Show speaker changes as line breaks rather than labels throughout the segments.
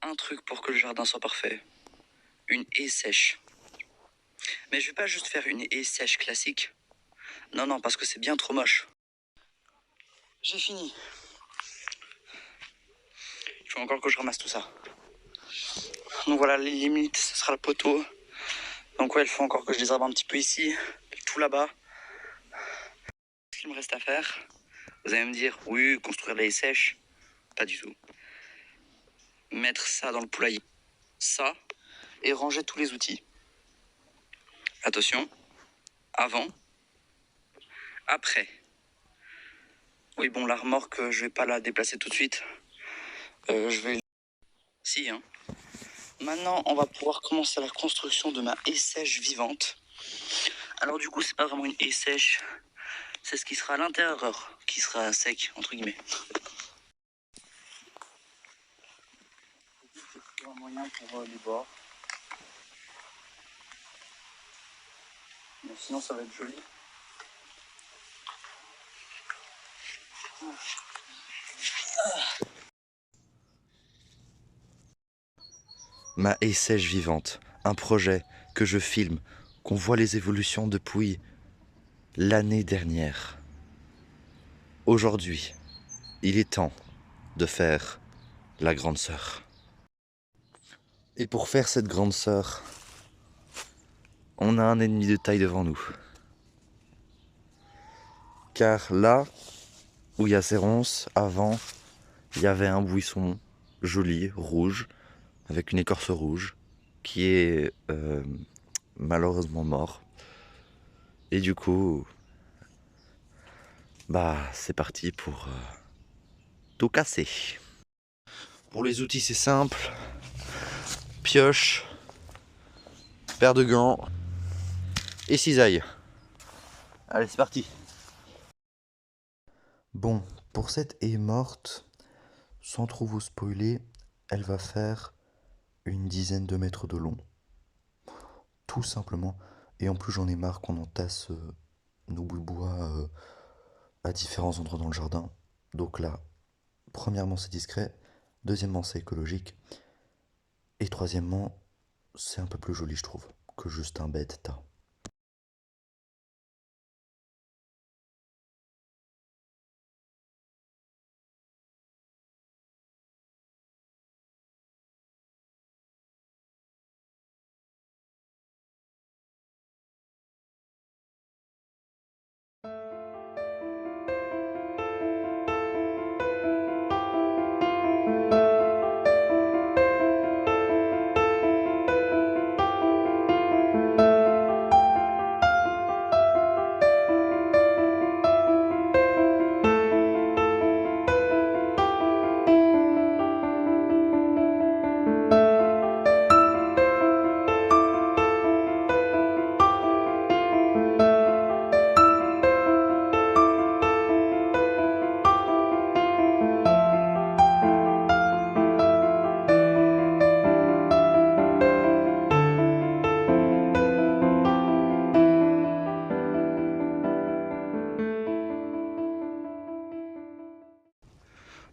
un truc pour que le jardin soit parfait. Une haie sèche. Mais je vais pas juste faire une haie sèche classique. Non, non, parce que c'est bien trop moche. J'ai fini. Il faut encore que je ramasse tout ça. Donc voilà, les limites, ce sera le poteau. Donc ouais, il faut encore que je désherbe un petit peu ici, tout là-bas. Ce qu'il me reste à faire, vous allez me dire, oui, construire la haie sèche. Pas du tout. Mettre ça dans le poulailler. Ça, et ranger tous les outils. Attention, avant, après. Oui, bon, la remorque, je vais pas la déplacer tout de suite. Je vais... Si, hein. Maintenant, on va pouvoir commencer la construction de ma haie sèche vivante. Alors du coup, c'est pas vraiment une haie sèche. C'est ce qui sera à l'intérieur, qui sera sec, entre guillemets. Il y a un moyen pour les bords. Mais sinon, ça va être joli.
Ma haie sèche vivante, un projet que je filme, qu'on voit les évolutions depuis l'année dernière. Aujourd'hui, il est temps de faire la grande sœur. Et pour faire cette grande sœur, on a un ennemi de taille devant nous. Car là où il y a ces ronces, avant, il y avait un buisson joli, rouge, avec une écorce rouge, qui est malheureusement mort. Et du coup, bah c'est parti pour tout casser. Pour les outils, c'est simple. Pioche, paire de gants et cisaille. Allez, c'est parti. Bon, pour cette haie morte, sans trop vous spoiler, elle va faire une dizaine de mètres de long. Tout simplement. Et en plus, j'en ai marre qu'on entasse nos bouts de bois à différents endroits dans le jardin. Donc là, premièrement, c'est discret. Deuxièmement, c'est écologique. Et troisièmement, c'est un peu plus joli, je trouve, que juste un bête tas.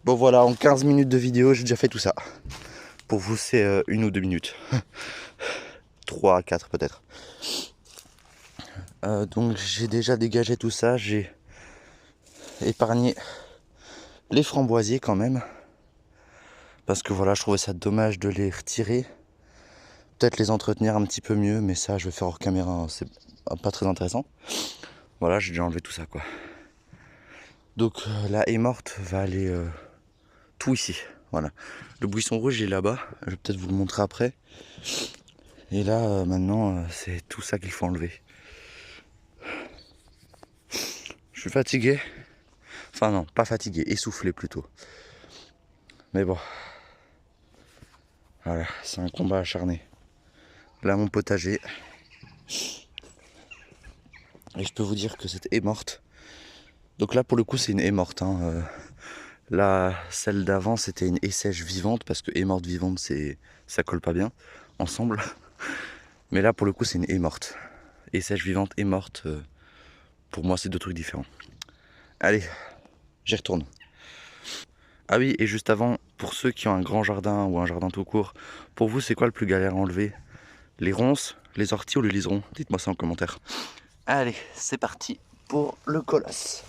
Bon voilà, en 15 minutes de vidéo, j'ai déjà fait tout ça. Pour vous, c'est 1 ou 2 minutes. 3, 4 peut-être. Donc j'ai déjà dégagé tout ça, j'ai épargné les framboisiers quand même. Parce que voilà, je trouvais ça dommage de les retirer. Peut-être les entretenir un petit peu mieux, mais ça je vais faire hors caméra, hein, c'est pas très intéressant. Voilà, j'ai déjà enlevé tout ça quoi. Donc la haie morte va aller tout ici. Voilà. Le buisson rouge est là-bas, je vais peut-être vous le montrer après. Et là maintenant c'est tout ça qu'il faut enlever. Je suis fatigué. Enfin non, pas fatigué, essoufflé plutôt. Mais bon. Voilà, c'est un combat acharné. Là mon potager. Et je peux vous dire que cette haie morte. Donc là pour le coup c'est une haie morte. Hein. Là, celle d'avant c'était une haie sèche vivante. Parce que haie morte vivante ça colle pas bien ensemble. Mais là pour le coup c'est une haie morte. Haie sèche vivante, haie morte. Pour moi c'est deux trucs différents. Allez, j'y retourne. Ah oui, et juste avant, pour ceux qui ont un grand jardin ou un jardin tout court, pour vous, c'est quoi le plus galère à enlever? Les ronces, les orties ou le liseron? Dites-moi ça en commentaire. Allez, c'est parti pour le colosse.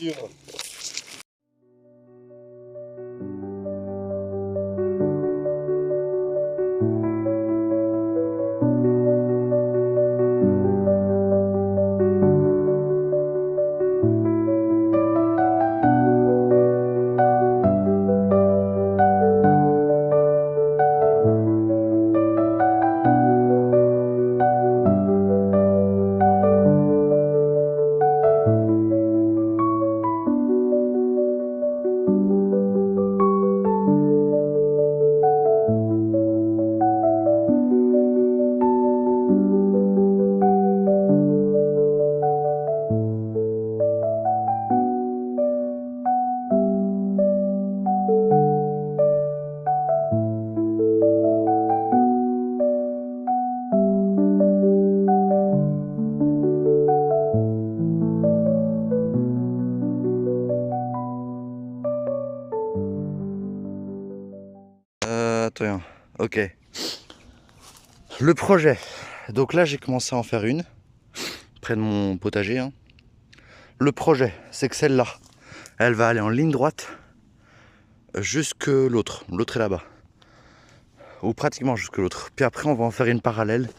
Sûr. Attends, ok. Le projet. Donc là, j'ai commencé à en faire une, près de mon potager. Hein. Le projet, c'est que celle-là, elle va aller en ligne droite jusque l'autre. L'autre est là-bas. Ou pratiquement jusque l'autre. Puis après, on va en faire une parallèle.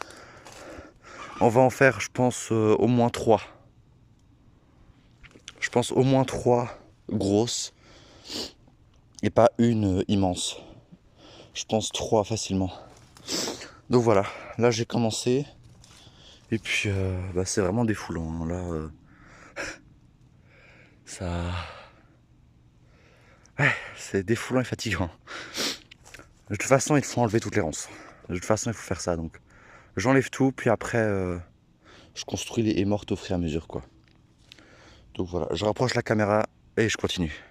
On va en faire, je pense, au moins 3. Je pense au moins 3 grosses. Et pas une immense. Je pense 3 facilement. Donc voilà, là j'ai commencé. Et puis c'est vraiment défoulant. Hein. Là, ça... Ouais, c'est défoulant et fatigant. De toute façon, il faut enlever toutes les ronces. De toute façon, il faut faire ça. Donc, j'enlève tout, puis après, je construis les haies mortes au fur et à mesure, quoi. Donc voilà, je rapproche la caméra et je continue.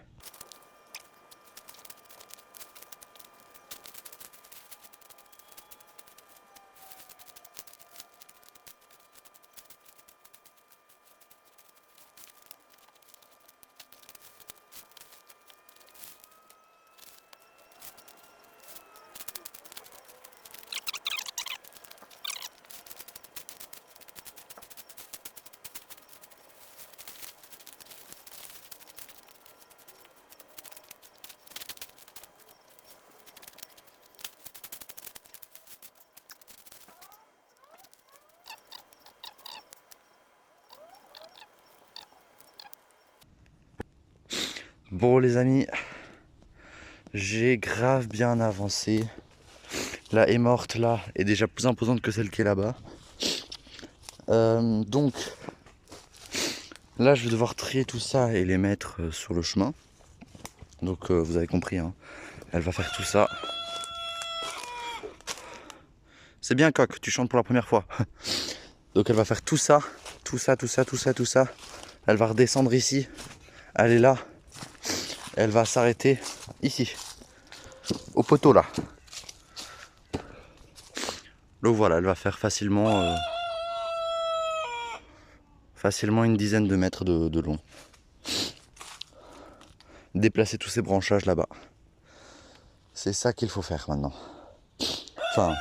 Bon les amis, j'ai grave bien avancé. La haie morte là est déjà plus imposante que celle qui est là-bas. Donc là je vais devoir trier tout ça et les mettre sur le chemin. Donc vous avez compris, hein, elle va faire tout ça. C'est bien Coq, tu chantes pour la première fois. Donc elle va faire tout ça, tout ça, tout ça, tout ça, tout ça. Elle va redescendre ici, elle est là. Elle va s'arrêter ici, au poteau là. Donc voilà, elle va faire facilement une dizaine de mètres de long. Déplacer tous ces branchages là-bas. C'est ça qu'il faut faire maintenant. Enfin...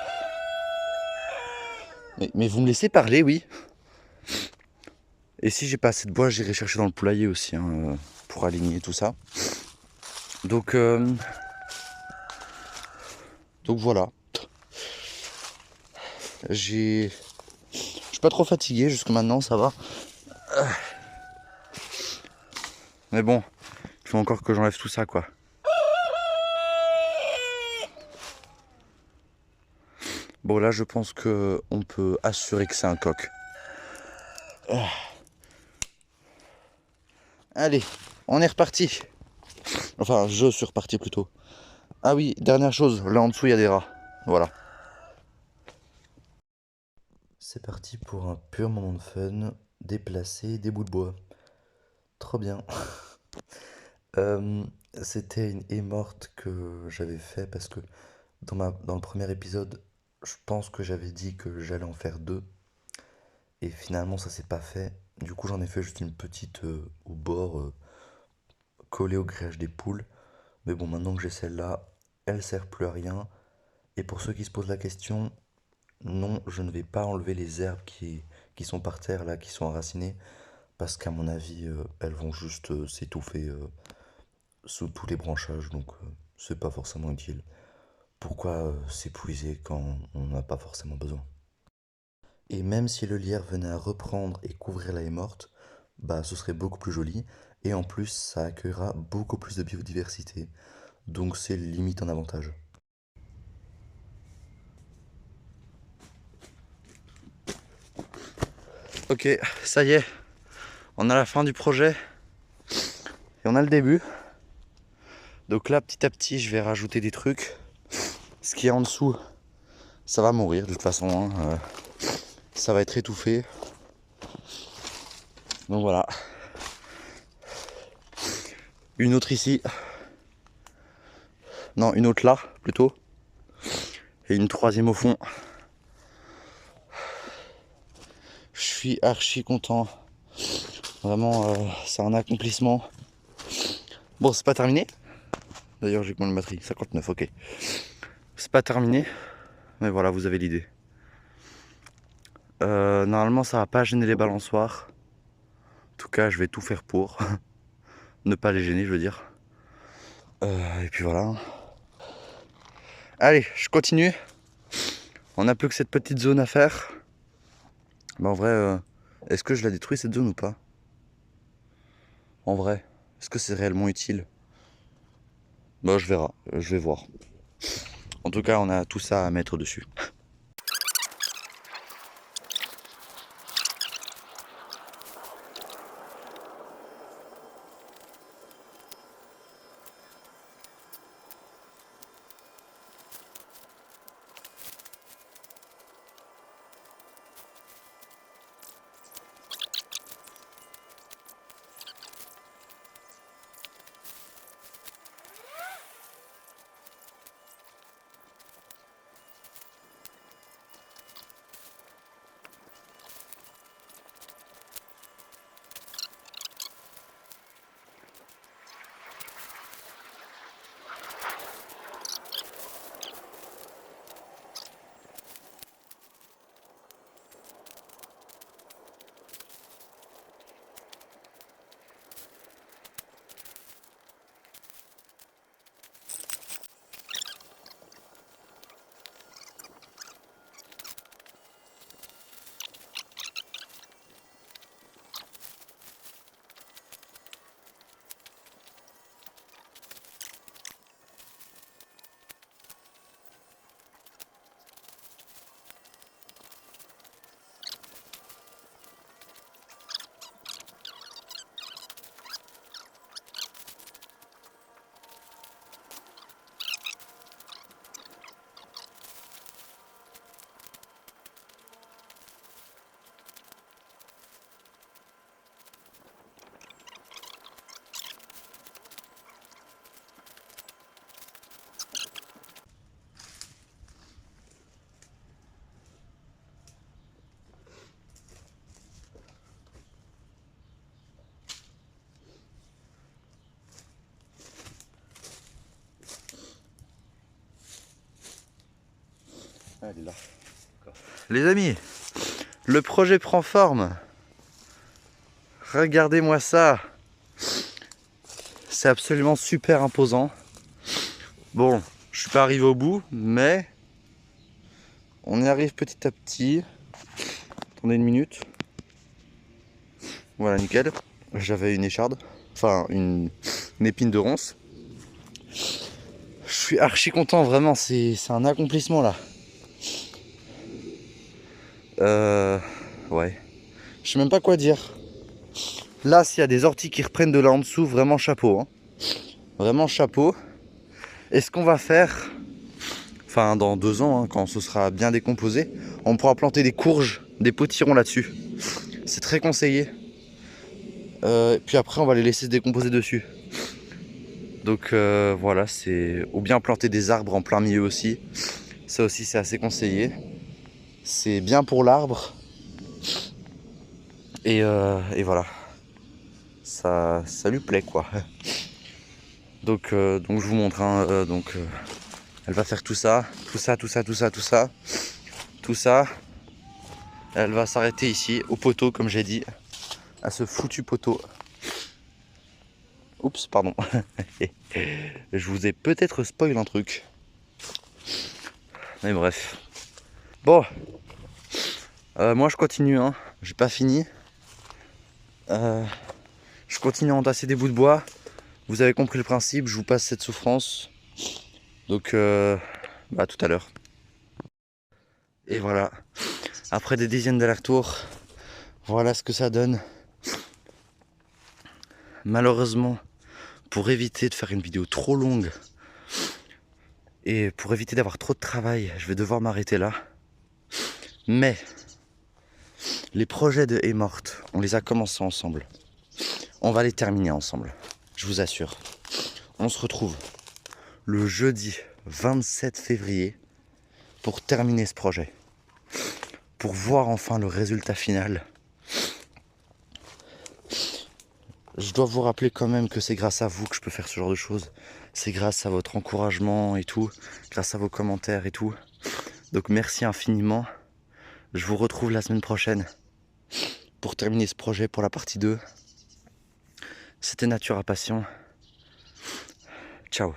Mais vous me laissez parler, oui. Et si j'ai pas assez de bois, j'irai chercher dans le poulailler aussi, hein, pour aligner tout ça. Donc voilà. Je suis pas trop fatigué jusque maintenant, ça va. Mais bon, il faut encore que j'enlève tout ça, quoi. Bon, là, je pense que on peut assurer que c'est un coq. Allez, on est reparti. Enfin, je suis reparti plutôt. Ah oui, dernière chose, là en dessous, il y a des rats. Voilà. C'est parti pour un pur moment de fun. Déplacer des bouts de bois. Trop bien. Euh, C'était une haie morte que j'avais fait parce que dans le premier épisode, je pense que j'avais dit que j'allais en faire deux. Et finalement, ça s'est pas fait. Du coup, j'en ai fait juste une petite au bord, collée au grillage des poules. Mais bon, maintenant que j'ai celle-là, elle sert plus à rien. Et pour ceux qui se posent la question, non, je ne vais pas enlever les herbes qui sont par terre, là, qui sont enracinées. Parce qu'à mon avis, elles vont juste s'étouffer sous tous les branchages. Donc, c'est pas forcément utile. Pourquoi s'épuiser quand on n'a pas forcément besoin? Et même si le lierre venait à reprendre et couvrir la haie morte, bah ce serait beaucoup plus joli. Et en plus, ça accueillera beaucoup plus de biodiversité. Donc c'est limite un avantage. Ok, ça y est, on a la fin du projet. Et on a le début. Donc là, petit à petit, je vais rajouter des trucs. Ce qui est en dessous, ça va mourir de toute façon, hein. Ça va être étouffé. Donc voilà. Une autre ici. Non, une autre là, plutôt. Et une troisième au fond. Je suis archi content. Vraiment, c'est un accomplissement. Bon, c'est pas terminé. D'ailleurs, j'ai combien de batterie? 59, ok. C'est pas terminé. Mais voilà, vous avez l'idée. Normalement, ça va pas gêner les balançoires. En tout cas, je vais tout faire pour. Ne pas les gêner, je veux dire. Et puis voilà. Allez, je continue. On n'a plus que cette petite zone à faire. Mais en vrai, est-ce que je la détruis cette zone ou pas? En vrai, est-ce que c'est réellement utile? Bah, je verrai, je vais voir. En tout cas, on a tout ça à mettre dessus. Elle est là. Les amis, le projet prend forme. Regardez-moi ça. C'est absolument super imposant. Bon, je suis pas arrivé au bout, mais on y arrive petit à petit. Attendez une minute. Voilà, nickel. J'avais une écharde, enfin une épine de ronce. Je suis archi content, vraiment, c'est un accomplissement là. Ouais. Je sais même pas quoi dire. Là, s'il y a des orties qui reprennent de là en dessous, vraiment chapeau. Hein. Vraiment chapeau. Et ce qu'on va faire, enfin dans 2 ans, hein, quand ce sera bien décomposé, on pourra planter des courges, des potirons là-dessus. C'est très conseillé. Puis après, on va les laisser se décomposer dessus. Donc voilà, c'est ou bien planter des arbres en plein milieu aussi. Ça aussi, c'est assez conseillé. C'est bien pour l'arbre. Et voilà. Ça lui plaît quoi. Donc je vous montre. Hein, elle va faire tout ça. Tout ça. Elle va s'arrêter ici, au poteau, comme j'ai dit. À ce foutu poteau. Oups, pardon. Je vous ai peut-être spoil un truc. Mais bref. Bon. Moi je continue, hein. J'ai pas fini. Je continue à entasser des bouts de bois. Vous avez compris le principe, je vous passe cette souffrance. Donc à tout à l'heure. Et voilà. Après des dizaines d'allers-retours, voilà ce que ça donne. Malheureusement, pour éviter de faire une vidéo trop longue et pour éviter d'avoir trop de travail, je vais devoir m'arrêter là. Mais les projets de Haie Morte, on les a commencés ensemble. On va les terminer ensemble, je vous assure. On se retrouve le jeudi 27 février pour terminer ce projet. Pour voir enfin le résultat final. Je dois vous rappeler quand même que c'est grâce à vous que je peux faire ce genre de choses. C'est grâce à votre encouragement et tout, grâce à vos commentaires et tout. Donc merci infiniment. Je vous retrouve la semaine prochaine pour terminer ce projet pour la partie 2. C'était Nature à Passion. Ciao.